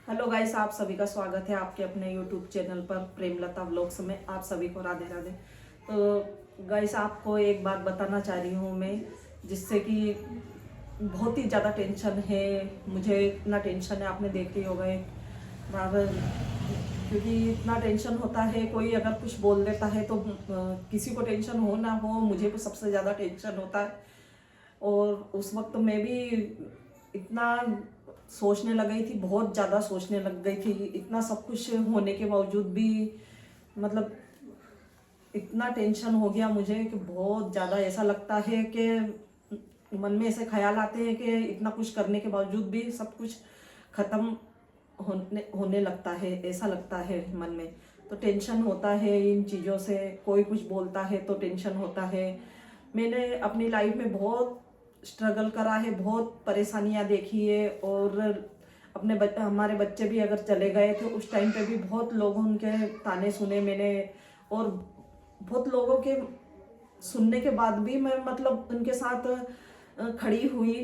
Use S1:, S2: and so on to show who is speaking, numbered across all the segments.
S1: Hello guys, आप सभी का स्वागत है आपके अपने यूट्यूब चैनल पर प्रेमलता व्लॉग्स में। आप सभी को राधे राधे। तो गाइस, आपको एक बात बताना चाह रही हूँ मैं, जिससे कि बहुत ही ज़्यादा टेंशन है मुझे। इतना टेंशन है, आपने देख ली होगा एक बार, क्योंकि इतना टेंशन होता है। कोई अगर कुछ बोल देता है तो किसी को टेंशन हो ना हो, मुझे को सबसे ज़्यादा टेंशन होता है। और उस वक्त मैं भी इतना सोचने लग गई थी, बहुत ज़्यादा सोचने लग गई थी। इतना सब कुछ होने के बावजूद भी मतलब इतना टेंशन हो गया मुझे कि बहुत ज़्यादा ऐसा लगता है कि मन में ऐसे ख्याल आते हैं कि इतना कुछ करने के बावजूद भी सब कुछ ख़त्म होने लगता है, ऐसा लगता है मन में। तो टेंशन होता है इन चीज़ों से। कोई कुछ बोलता है तो टेंशन होता है। मैंने अपनी लाइफ में बहुत स्ट्रगल करा है, बहुत परेशानियां देखी है। और हमारे बच्चे भी अगर चले गए थे उस टाइम पे भी बहुत लोगों के ताने सुने मैंने। और बहुत लोगों के सुनने के बाद भी मैं मतलब उनके साथ खड़ी हुई।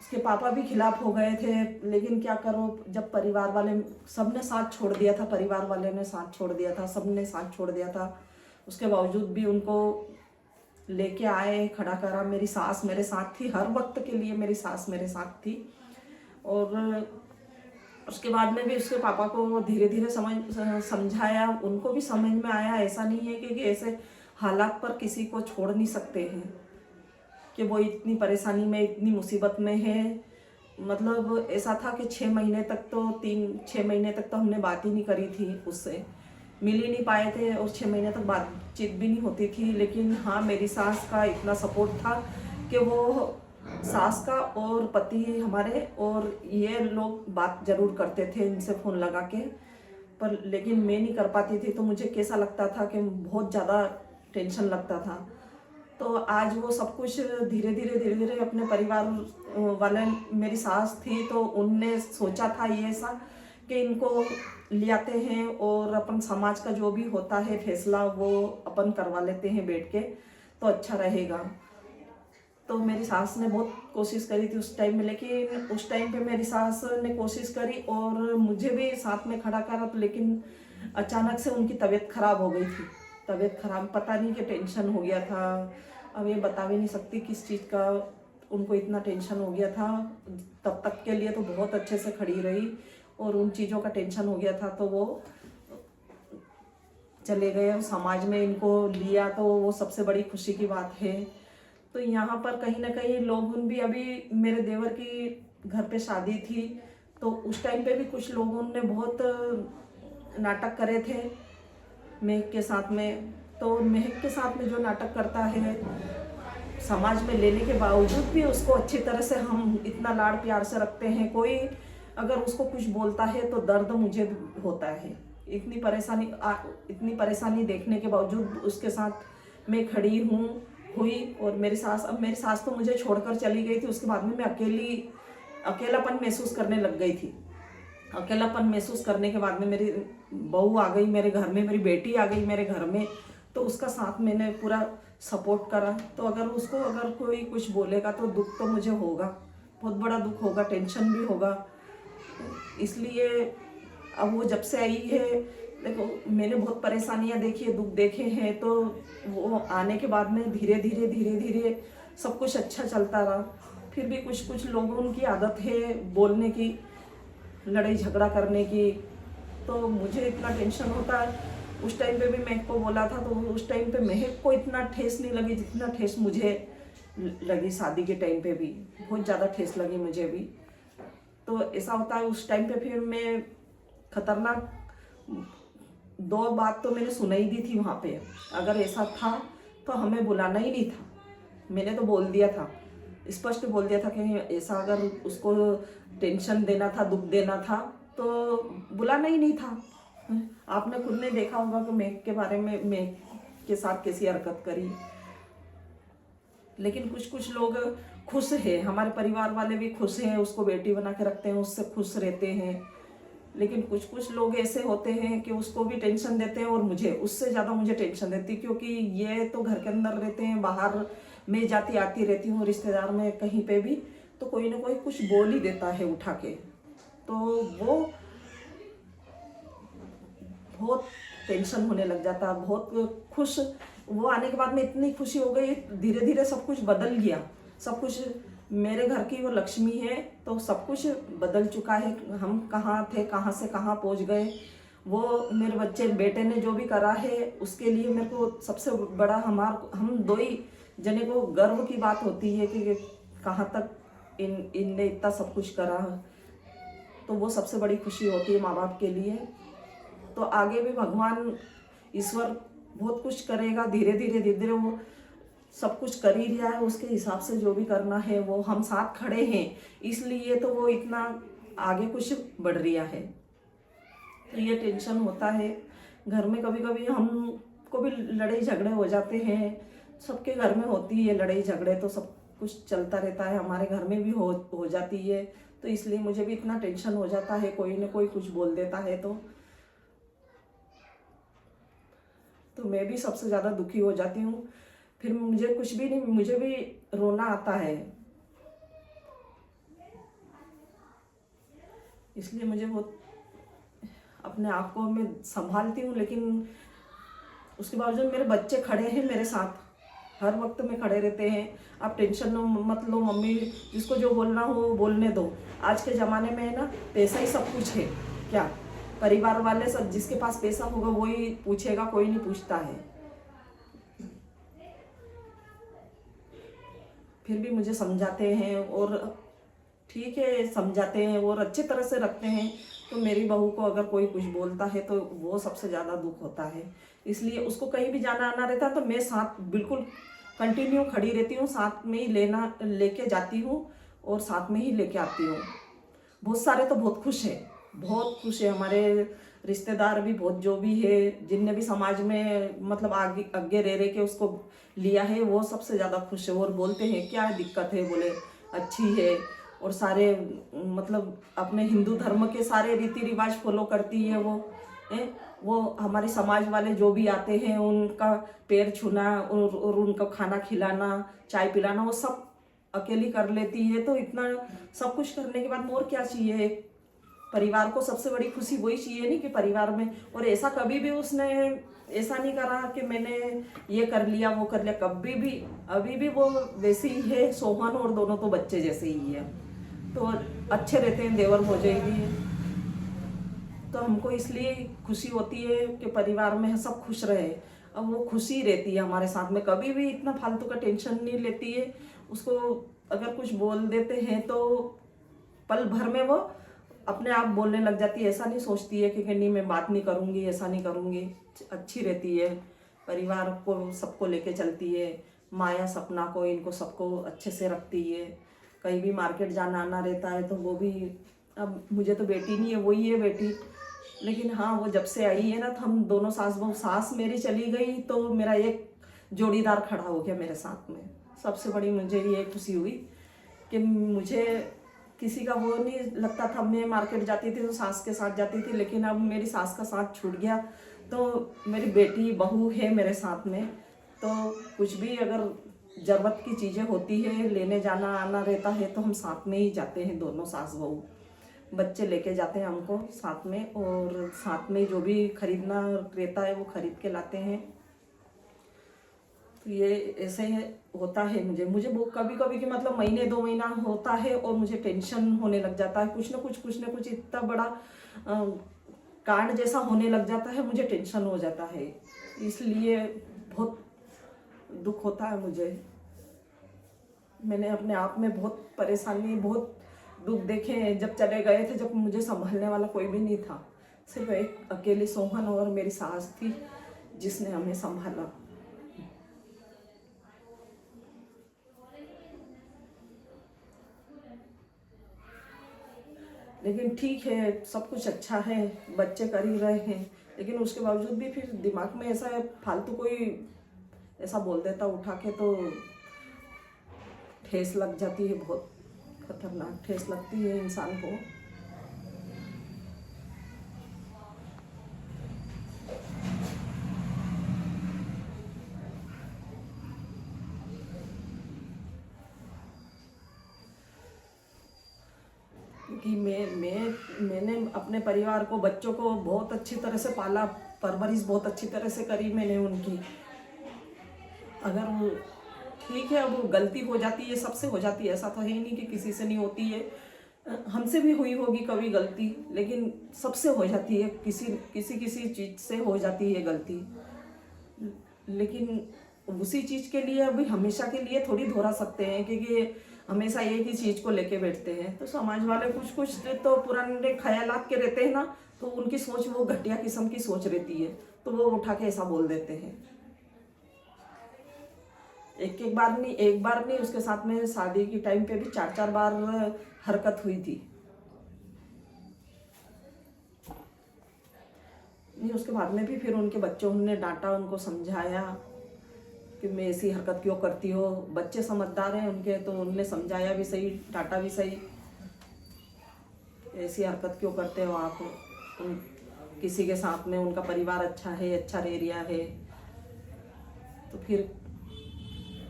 S1: उसके पापा भी खिलाफ हो गए थे, लेकिन क्या करो, जब परिवार वाले सबने साथ छोड़ दिया था, परिवार वाले ने साथ छोड़ दिया था, सबने साथ छोड़ दिया था, उसके बावजूद भी उनको लेके आए, खड़ा करा। मेरी सास मेरे साथ थी, हर वक्त के लिए मेरी सास मेरे साथ थी। और उसके बाद में भी उसके पापा को धीरे धीरे समझाया, उनको भी समझ में आया। ऐसा नहीं है कि ऐसे हालात पर किसी को छोड़ नहीं सकते हैं कि वो इतनी परेशानी में, इतनी मुसीबत में है। मतलब ऐसा था कि 6 महीने तक तो 6 महीने तक तो हमने बात ही नहीं करी थी, उससे मिल ही नहीं पाए थे और 6 महीने तक बातचीत भी नहीं होती थी। लेकिन हाँ, मेरी सास का इतना सपोर्ट था कि वो सास का और पति हमारे और ये लोग बात जरूर करते थे इनसे फ़ोन लगा के, पर लेकिन मैं नहीं कर पाती थी। तो मुझे कैसा लगता था कि बहुत ज़्यादा टेंशन लगता था। तो आज वो सब कुछ धीरे धीरे अपने परिवार वाले, मेरी सास थी तो उनने सोचा था ये ऐसा कि इनको ले आते हैं और अपन समाज का जो भी होता है फैसला वो अपन करवा लेते हैं बैठ के, तो अच्छा रहेगा। तो मेरी सास ने बहुत कोशिश करी थी उस टाइम में, लेकिन उस टाइम पे मेरी सास ने कोशिश करी और मुझे भी साथ में खड़ा करा। तो लेकिन अचानक से उनकी तबीयत खराब हो गई थी। तबीयत खराब, पता नहीं कि टेंशन हो गया था। अब ये बता भी नहीं सकती किस चीज़ का उनको इतना टेंशन हो गया था। तब तक के लिए तो बहुत अच्छे से खड़ी रही, और उन चीज़ों का टेंशन हो गया था तो वो चले गए। समाज में इनको लिया तो वो सबसे बड़ी खुशी की बात है। तो यहाँ पर कहीं ना कहीं लोग भी, अभी मेरे देवर की घर पे शादी थी तो उस टाइम पे भी कुछ लोगों ने बहुत नाटक करे थे महक के साथ में। तो महक के साथ में जो नाटक करता है, समाज में लेने के बावजूद भी उसको अच्छी तरह से हम इतना लाड़ प्यार से रखते हैं। कोई अगर उसको कुछ बोलता है तो दर्द मुझे भी होता है। इतनी परेशानी देखने के बावजूद उसके साथ मैं खड़ी हुई। और अब मेरी सास तो मुझे छोड़कर चली गई थी। उसके बाद में मैं अकेलापन महसूस करने लग गई थी। अकेलापन महसूस करने के बाद में मेरी बहू आ गई मेरे घर में, मेरी बेटी आ गई मेरे घर में। तो उसका साथ मैंने पूरा सपोर्ट करा। तो अगर कोई कुछ बोलेगा तो दुख तो मुझे होगा, बहुत बड़ा दुख होगा, टेंशन भी होगा। इसलिए अब वो जब से आई है, देखो मैंने बहुत परेशानियां देखी है, दुख देखे हैं। तो वो आने के बाद में धीरे धीरे सब कुछ अच्छा चलता रहा। फिर भी कुछ लोगों की आदत है बोलने की, लड़ाई झगड़ा करने की। तो मुझे इतना टेंशन होता है। उस टाइम पे भी महक को बोला था तो उस टाइम पे महक को इतना ठेस नहीं लगी जितना ठेस मुझे लगी। शादी के टाइम पे भी बहुत ज़्यादा ठेस लगी मुझे भी। तो ऐसा होता है उस टाइम पे। फिर मैं खतरनाक 2 बात तो मैंने सुनाई दी थी वहाँ पे। अगर ऐसा था तो हमें बुलाना ही नहीं था। मैंने तो बोल दिया था, स्पष्ट बोल दिया था कि ऐसा अगर उसको टेंशन देना था, दुख देना था तो बुलाना ही नहीं था। आपने खुद ने देखा होगा कि महक के बारे में, महक के साथ कैसी हरकत करी। लेकिन कुछ लोग खुश हैं, हमारे परिवार वाले भी खुश हैं, उसको बेटी बना के रखते हैं, उससे खुश रहते हैं। लेकिन कुछ लोग ऐसे होते हैं कि उसको भी टेंशन देते हैं और मुझे उससे ज़्यादा मुझे टेंशन देती, क्योंकि ये तो घर के अंदर रहते हैं, बाहर मैं जाती आती रहती हूँ रिश्तेदार में कहीं पे भी, तो कोई ना कोई कुछ बोल ही देता है उठा के। तो वो बहुत टेंशन होने लग जाता, बहुत खुश। वो आने के बाद में इतनी खुशी हो गई, धीरे धीरे सब कुछ बदल गया। सब कुछ, मेरे घर की वो लक्ष्मी है तो सब कुछ बदल चुका है। हम कहाँ थे, कहाँ से कहाँ पहुँच गए। वो मेरे बच्चे बेटे ने जो भी करा है उसके लिए मेरे को सबसे बड़ा, हम दो ही जने को गर्व की बात होती है कि कहाँ तक इनने इतना सब कुछ करा। तो वो सबसे बड़ी खुशी होती है माँ बाप के लिए। तो आगे भी भगवान ईश्वर बहुत कुछ करेगा, धीरे धीरे धीरे धीरे वो सब कुछ कर ही रहा है। उसके हिसाब से जो भी करना है वो हम साथ खड़े हैं, इसलिए तो वो इतना आगे कुछ बढ़ रहा है। तो ये टेंशन होता है घर में। कभी कभी हमको भी लड़ाई झगड़े हो जाते हैं, सबके घर में होती है लड़ाई झगड़े, तो सब कुछ चलता रहता है, हमारे घर में भी हो जाती है। तो इसलिए मुझे भी इतना टेंशन हो जाता है, कोई ना कोई कुछ बोल देता है तो मैं भी सबसे ज़्यादा दुखी हो जाती हूँ। फिर मुझे कुछ भी नहीं, मुझे भी रोना आता है। इसलिए मुझे बहुत अपने आप को मैं संभालती हूँ, लेकिन उसके बावजूद मेरे बच्चे खड़े हैं मेरे साथ, हर वक्त में खड़े रहते हैं। आप टेंशन मत लो मम्मी, जिसको जो बोलना हो वो बोलने दो। आज के ज़माने में है ना, पैसा ही सब कुछ है। क्या परिवार वाले सब, जिसके पास पैसा होगा वही पूछेगा, कोई नहीं पूछता है। फिर भी मुझे समझाते हैं, और ठीक है समझाते हैं और अच्छी तरह से रखते हैं। तो मेरी बहू को अगर कोई कुछ बोलता है तो वो सबसे ज़्यादा दुख होता है। इसलिए उसको कहीं भी जाना आना रहता है तो मैं साथ बिल्कुल कंटिन्यू खड़ी रहती हूँ, साथ में ही लेके जाती हूँ और साथ में ही लेके आती हूँ। बहुत सारे तो बहुत खुश है, बहुत खुश है। हमारे रिश्तेदार भी बहुत, जो भी है, जिनने भी समाज में मतलब आगे आगे रह के उसको लिया है, वो सबसे ज़्यादा खुश है। और बोलते हैं क्या दिक्कत है, बोले अच्छी है। और सारे मतलब अपने हिंदू धर्म के सारे रीति रिवाज फॉलो करती है वो हमारे समाज वाले जो भी आते हैं उनका पैर छूना और उनको खाना खिलाना, चाय पिलाना, वो सब अकेली कर लेती है। तो इतना सब कुछ करने के बाद और क्या चाहिए। परिवार को सबसे बड़ी खुशी वही चाहिए नहीं कि परिवार में। और ऐसा कभी भी उसने ऐसा नहीं करा कि मैंने ये कर लिया वो कर लिया, कभी भी। अभी भी वो वैसे ही है, सोहन और दोनों तो बच्चे जैसे ही है, तो अच्छे रहते हैं, देवर हो जाएगी। तो हमको इसलिए खुशी होती है कि परिवार में सब खुश रहे। अब वो खुशी रहती है हमारे साथ में, कभी भी इतना फालतू का टेंशन नहीं लेती है। उसको अगर कुछ बोल देते हैं तो पल भर में वो अपने आप बोलने लग जाती है। ऐसा नहीं सोचती है कि नहीं मैं बात नहीं करूँगी, ऐसा नहीं करूँगी। अच्छी रहती है, परिवार को सबको लेके चलती है, माया सपना को इनको सबको अच्छे से रखती है। कहीं भी मार्केट जाना आना रहता है तो वो भी, अब मुझे तो बेटी नहीं है, वही है बेटी। लेकिन हाँ, वो जब से आई है ना, तो हम दोनों सास बहू, सास मेरी चली गई तो मेरा एक जोड़ीदार खड़ा हो गया मेरे साथ में। सबसे बड़ी मुझे ये खुशी हुई कि मुझे किसी का वो नहीं लगता था। मैं मार्केट जाती थी तो सास के साथ जाती थी, लेकिन अब मेरी सास का साथ छूट गया तो मेरी बेटी बहू है मेरे साथ में। तो कुछ भी अगर ज़रूरत की चीज़ें होती है, लेने जाना आना रहता है, तो हम साथ में ही जाते हैं, दोनों सास बहू। बच्चे लेके जाते हैं हमको साथ में, और साथ में जो भी खरीदना रहता है वो खरीद के लाते हैं। तो ये ऐसे होता है। मुझे वो कभी कभी कि मतलब महीने 2 महीना होता है और मुझे टेंशन होने लग जाता है। कुछ ना कुछ इतना बड़ा कांड जैसा होने लग जाता है, मुझे टेंशन हो जाता है। इसलिए बहुत दुख होता है मुझे। मैंने अपने आप में बहुत परेशानी, बहुत दुख देखे हैं। जब चले गए थे, जब मुझे संभालने वाला कोई भी नहीं था, सिर्फ एक अकेली सोहन और मेरी सास थी जिसने हमें संभाला। लेकिन ठीक है, सब कुछ अच्छा है, बच्चे कर ही रहे हैं। लेकिन उसके बावजूद भी फिर दिमाग में ऐसा फालतू कोई ऐसा बोल देता उठा के, तो ठेस लग जाती है, बहुत खतरनाक ठेस लगती है इंसान को। क्योंकि मैंने अपने परिवार को, बच्चों को बहुत अच्छी तरह से पाला परवरिश बहुत अच्छी तरह से करी मैंने उनकी। अगर वो ठीक है, वो गलती हो जाती है, सबसे हो जाती है, ऐसा तो है ही नहीं कि किसी से नहीं होती है। हमसे भी हुई होगी कभी गलती, लेकिन सबसे हो जाती है, किसी किसी किसी चीज़ से हो जाती है गलती। लेकिन उसी चीज़ के लिए अभी हमेशा के लिए थोड़ी दोहरा सकते हैं, क्योंकि हमेशा एक ही चीज़ को लेके बैठते हैं। तो समाज वाले कुछ कुछ तो पुराने ख्यालात के रहते हैं ना, तो उनकी सोच वो घटिया किस्म की सोच रहती है, तो वो उठा के ऐसा बोल देते हैं। एक बार नहीं, उसके साथ में शादी की टाइम पे भी 4-4 बार हरकत हुई थी। नहीं, उसके बाद में भी फिर उनके बच्चों ने डांटा, उनको समझाया कि मैं ऐसी हरकत क्यों करती हो। बच्चे समझदार हैं उनके, तो उनने समझाया भी सही, डांटा भी सही, ऐसी हरकत क्यों करते हो आप, किसी के साथ में उनका परिवार अच्छा है, अच्छा रह रिया है, तो फिर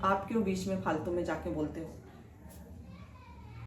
S1: आप क्यों बीच में फालतू में जाके बोलते हो।